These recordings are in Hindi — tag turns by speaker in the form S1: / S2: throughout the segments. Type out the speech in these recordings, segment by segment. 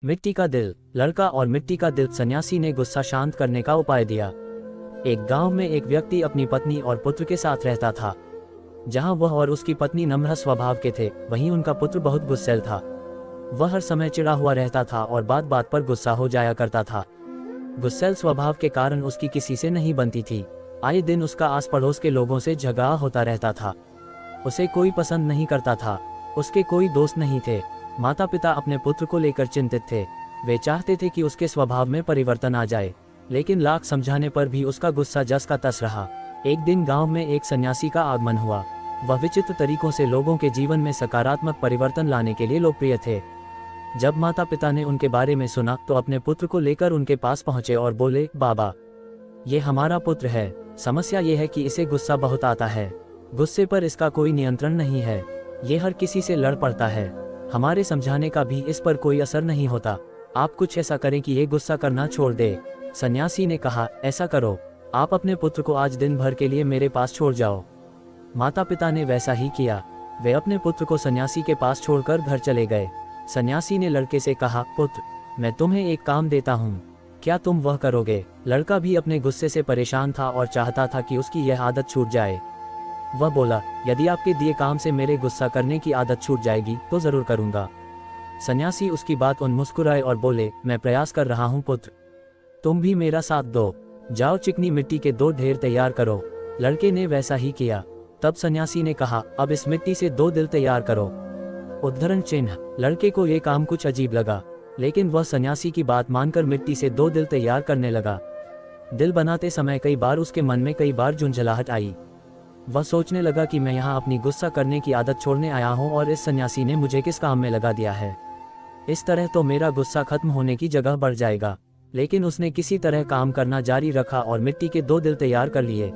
S1: मिट्टी का दिल। लड़का और मिट्टी का दिल। सन्यासी ने गुस्सा शांत करने का उपाय दिया। एक गांव में एक व्यक्ति अपनी पत्नी और पुत्र के साथ रहता था। जहां वह और उसकी पत्नी नम्र स्वभाव के थे, वहीं उनका पुत्र बहुत गुस्सैल था। वह हर समय चिढ़ा हुआ रहता था और बात बात पर गुस्सा हो जाया करता था। गुस्सैल स्वभाव के कारण उसकी किसी से नहीं बनती थी। आए दिन उसका आस पड़ोस के लोगों से झगड़ा होता रहता था। उसे कोई पसंद नहीं करता था। उसके कोई दोस्त नहीं थे। माता पिता अपने पुत्र को लेकर चिंतित थे। वे चाहते थे कि उसके स्वभाव में परिवर्तन आ जाए, लेकिन लाख समझाने पर भी उसका गुस्सा जस का तस रहा। एक दिन गांव में एक सन्यासी का आगमन हुआ। वह विचित्र तरीकों से लोगों के जीवन में सकारात्मक परिवर्तन लाने के लिए लोकप्रिय थे। जब माता पिता ने उनके बारे में सुना तो अपने पुत्र को लेकर उनके पास पहुंचे और बोले, बाबा, ये हमारा पुत्र है। समस्या ये है कि इसे गुस्सा बहुत आता है। गुस्से पर इसका कोई नियंत्रण नहीं है। ये हर किसी से लड़ पड़ता है। हमारे समझाने का भी इस पर कोई असर नहीं होता। आप कुछ ऐसा करें कि ये गुस्सा करना छोड़ दे। सन्यासी ने कहा, ऐसा करो, आप अपने पुत्र को आज दिन भर के लिए मेरे पास छोड़ जाओ। माता पिता ने वैसा ही किया। वे अपने पुत्र को सन्यासी के पास छोड़कर घर चले गए। सन्यासी ने लड़के से कहा, पुत्र, मैं तुम्हें एक काम देता हूँ, क्या तुम वह करोगे? लड़का भी अपने गुस्से से परेशान था और चाहता था कि उसकी यह आदत छूट जाए। वह बोला, यदि आपके दिए काम से मेरे गुस्सा करने की आदत छूट जाएगी तो जरूर करूंगा। सन्यासी उसकी बात उन मुस्कुराए और बोले, मैं प्रयास कर रहा हूं पुत्र, तुम भी मेरा साथ दो। जाओ चिकनी मिट्टी के 2 ढेर तैयार करो। लड़के ने वैसा ही किया। तब सन्यासी ने कहा, अब इस मिट्टी से 2 दिल तैयार करो। उद्धरण चिन्ह। लड़के को ये काम कुछ अजीब लगा, लेकिन वह सन्यासी की बात मानकर मिट्टी से 2 दिल तैयार करने लगा। दिल बनाते समय कई बार उसके मन में कई बार झुंझलाहट आई। वह सोचने लगा कि मैं यहाँ अपनी गुस्सा करने की आदत छोड़ने आया हूँ और इस सन्यासी ने मुझे किस काम में लगा दिया है। इस तरह तो मेरा गुस्सा खत्म होने की जगह बढ़ जाएगा। लेकिन उसने किसी तरह काम करना जारी रखा और मिट्टी के 2 दिल तैयार कर लिए।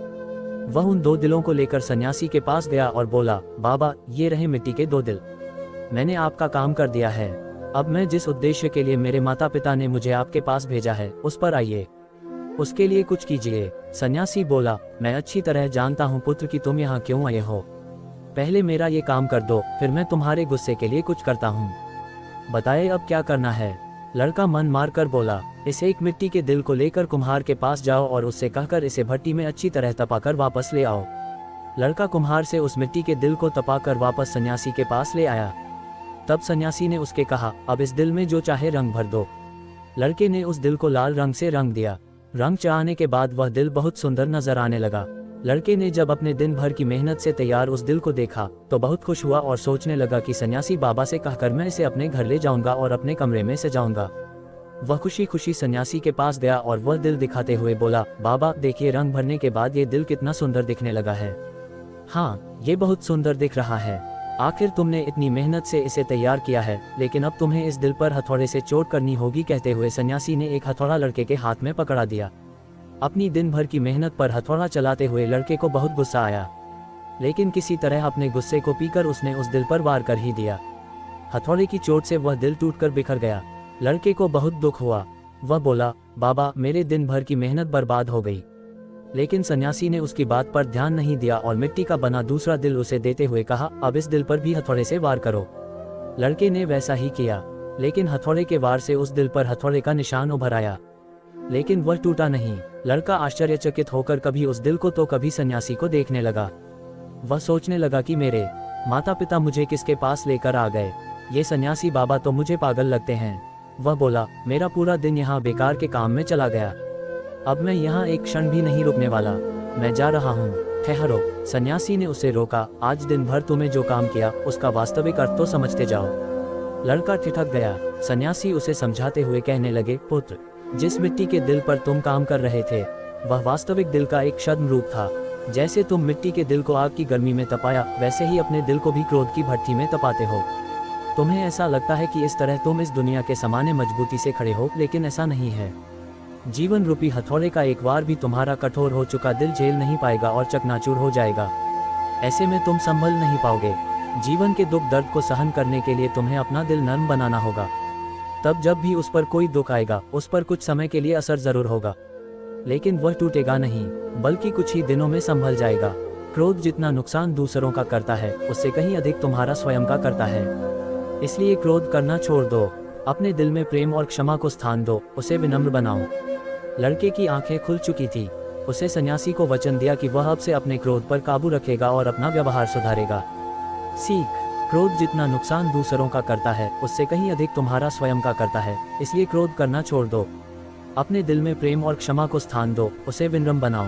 S1: वह उन 2 दिलों को लेकर सन्यासी के पास गया और बोला, बाबा, ये रहे मिट्टी के 2 दिल। मैंने आपका काम कर दिया है। अब मैं जिस उद्देश्य के लिए मेरे माता पिता ने मुझे आपके पास भेजा है, उस पर आइए, उसके लिए कुछ कीजिए। सन्यासी बोला, मैं अच्छी तरह जानता हूँ पुत्र कि तुम यहाँ क्यों आए हो। पहले मेरा ये काम कर दो, फिर मैं तुम्हारे गुस्से के लिए कुछ करता हूँ। बताए अब क्या करना है? लड़का मन मार कर बोला, इस एक मिट्टी के दिल को लेकर कुम्हार के पास जाओ और उससे कहकर इसे भट्टी में अच्छी तरह तपाकर वापस ले आओ। लड़का कुम्हार से उस मिट्टी के दिल को तपाकर वापस सन्यासी के पास ले आया। तब सन्यासी ने उसके कहा, अब इस दिल में जो चाहे रंग भर दो। लड़के ने उस दिल को लाल रंग से रंग दिया। रंग चढ़ाने के बाद वह दिल बहुत सुंदर नजर आने लगा। लड़के ने जब अपने दिन भर की मेहनत से तैयार उस दिल को देखा तो बहुत खुश हुआ और सोचने लगा कि सन्यासी बाबा से कहकर मैं इसे अपने घर ले जाऊंगा और अपने कमरे में सजाऊंगा। वह खुशी खुशी सन्यासी के पास गया और वह दिल दिखाते हुए बोला, बाबा देखिए, रंग भरने के बाद ये दिल कितना सुंदर दिखने लगा है। हाँ, ये बहुत सुंदर दिख रहा है। आखिर तुमने इतनी मेहनत से इसे तैयार किया है, लेकिन अब तुम्हें इस दिल पर हथौड़े से चोट करनी होगी। कहते हुए सन्यासी ने एक हथौड़ा लड़के के हाथ में पकड़ा दिया। अपनी दिन भर की मेहनत पर हथौड़ा चलाते हुए लड़के को बहुत गुस्सा आया, लेकिन किसी तरह अपने गुस्से को पीकर उसने उस दिल पर वार कर ही दिया। हथौड़े की चोट से वह दिल टूटकर बिखर गया। लड़के को बहुत दुख हुआ। वह बोला, बाबा, मेरे दिन भर की मेहनत बर्बाद हो गई। लेकिन सन्यासी ने उसकी बात पर ध्यान नहीं दिया और मिट्टी का बना दूसरा दिल उसे देते हुए कहा, अब इस दिल पर भी हथौड़े से वार करो। लड़के ने वैसा ही किया, लेकिन हथौड़े के वार से उस दिल पर हथौड़े का निशान उभर आया, लेकिन वह टूटा नहीं। लड़का आश्चर्यचकित होकर कभी उस दिल को तो कभी सन्यासी को देखने लगा। वह सोचने लगा कि मेरे माता पिता मुझे किसके पास लेकर आ गए। ये सन्यासी बाबा तो मुझे पागल लगते हैं। वह बोला, मेरा पूरा दिन यहाँ बेकार के काम में चला गया। अब मैं यहाँ एक क्षण भी नहीं रुकने वाला। मैं जा रहा हूँ। ठहरो। सन्यासी ने उसे रोका, आज दिन भर तुम्हें जो काम किया उसका वास्तविक अर्थ तो समझते जाओ। लड़का ठिठक गया। सन्यासी उसे समझाते हुए कहने लगे, पुत्र, जिस मिट्टी के दिल पर तुम काम कर रहे थे वह वास्तविक दिल का एक छद्म रूप था। जैसे तुम मिट्टी के दिल को आग की गर्मी में तपाया, वैसे ही अपने दिल को भी क्रोध की भट्टी में तपाते हो। तुम्हें ऐसा लगता है कि इस तरह तुम इस दुनिया के सामान्य मजबूती से खड़े हो, लेकिन ऐसा नहीं है। जीवन रूपी हथौड़े का एक बार भी तुम्हारा कठोर हो चुका दिल झेल नहीं पाएगा और चकनाचूर हो जाएगा। ऐसे में तुम संभल नहीं पाओगे। जीवन के दुख दर्द को सहन करने के लिए तुम्हें अपना दिल नर्म बनाना होगा। तब जब भी उस पर कोई दुख आएगा, उस पर कुछ समय के लिए असर जरूर होगा, लेकिन वह टूटेगा नहीं, बल्कि कुछ ही दिनों में संभल जाएगा। क्रोध जितना नुकसान दूसरों का करता है, उससे कहीं अधिक तुम्हारा स्वयं का करता है। इसलिए क्रोध करना छोड़ दो। अपने दिल में प्रेम और क्षमा को स्थान दो, उसे विनम्र बनाओ। लड़के की आंखें खुल चुकी थी। उसे सन्यासी को वचन दिया कि वह अब से अपने क्रोध पर काबू रखेगा और अपना व्यवहार सुधारेगा। सीख: क्रोध जितना नुकसान दूसरों का करता है, उससे कहीं अधिक तुम्हारा स्वयं का करता है, इसलिए क्रोध करना छोड़ दो। अपने दिल में प्रेम और क्षमा को स्थान दो, उसे विनम्र बनाओ।